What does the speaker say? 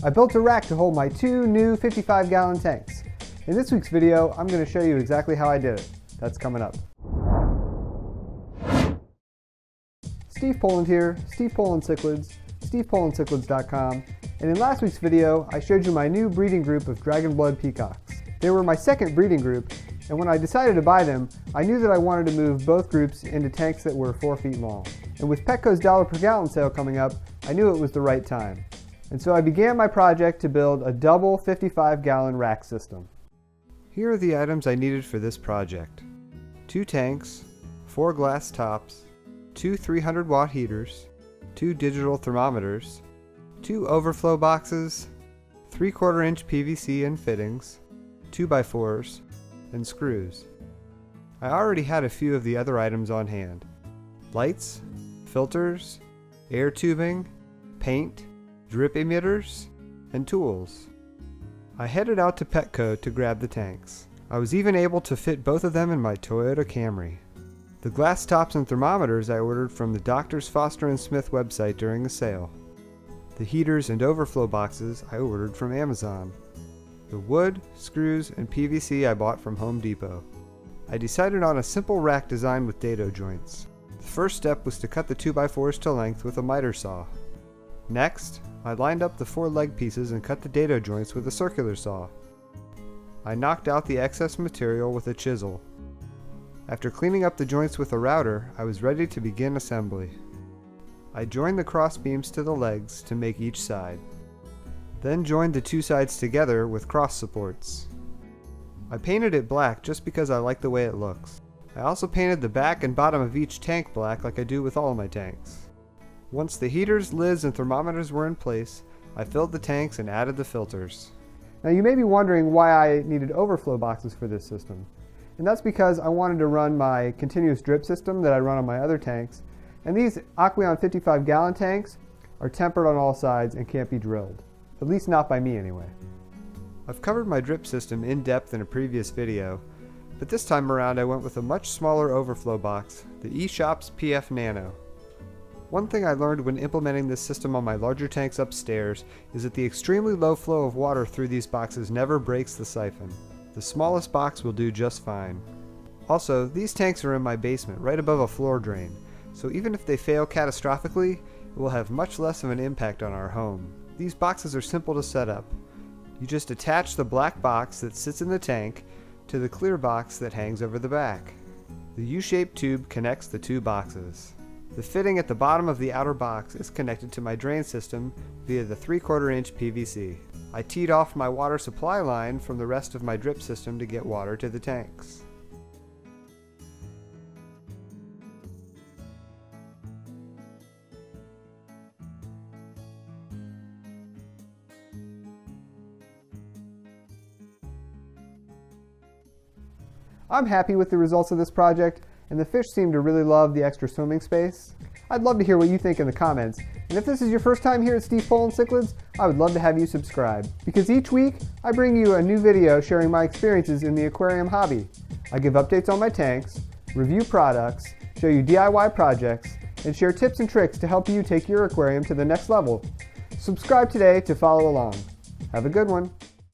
I built a rack to hold my two new 55-gallon tanks. In this week's video, I'm going to show you exactly how I did it. That's coming up. Steve Poland here, Steve Poland Cichlids, stevepolandcichlids.com, and in last week's video, I showed you my new breeding group of dragon blood peacocks. They were my second breeding group, and when I decided to buy them, I knew that I wanted to move both groups into tanks that were 4 feet long. And with Petco's $1 per gallon sale coming up, I knew it was the right time. And so I began my project to build a double 55-gallon rack system. Here are the items I needed for this project. 2 tanks, 4 glass tops, 2 300-watt heaters, 2 digital thermometers, 2 overflow boxes, 3/4 inch PVC and fittings, 2x4s, and screws. I already had a few of the other items on hand. Lights, filters, air tubing, paint, drip emitters, and tools. I headed out to Petco to grab the tanks. I was even able to fit both of them in my Toyota Camry. The glass tops and thermometers I ordered from the Drs. Foster & Smith website during the sale. The heaters and overflow boxes I ordered from Amazon. The wood, screws, and PVC I bought from Home Depot. I decided on a simple rack design with dado joints. The first step was to cut the 2x4s to length with a miter saw. Next, I lined up the 4 leg pieces and cut the dado joints with a circular saw. I knocked out the excess material with a chisel. After cleaning up the joints with a router, I was ready to begin assembly. I joined the cross beams to the legs to make each side. Then joined the 2 sides together with cross supports. I painted it black just because I like the way it looks. I also painted the back and bottom of each tank black like I do with all of my tanks. Once the heaters, lids, and thermometers were in place, I filled the tanks and added the filters. Now you may be wondering why I needed overflow boxes for this system. And that's because I wanted to run my continuous drip system that I run on my other tanks. And these Aquarium 55-gallon tanks are tempered on all sides and can't be drilled. At least not by me anyway. I've covered my drip system in depth in a previous video, but this time around I went with a much smaller overflow box, the eShop's PF Nano. One thing I learned when implementing this system on my larger tanks upstairs is that the extremely low flow of water through these boxes never breaks the siphon. The smallest box will do just fine. Also, these tanks are in my basement, right above a floor drain, so even if they fail catastrophically, it will have much less of an impact on our home. These boxes are simple to set up. You just attach the black box that sits in the tank to the clear box that hangs over the back. The U-shaped tube connects the 2 boxes. The fitting at the bottom of the outer box is connected to my drain system via the 3/4 inch PVC. I teed off my water supply line from the rest of my drip system to get water to the tanks. I'm happy with the results of this project, and the fish seem to really love the extra swimming space. I'd love to hear what you think in the comments, and if this is your first time here at Steve Poland Cichlids, I would love to have you subscribe, because each week I bring you a new video sharing my experiences in the aquarium hobby. I give updates on my tanks, review products, show you DIY projects, and share tips and tricks to help you take your aquarium to the next level. Subscribe today to follow along. Have a good one.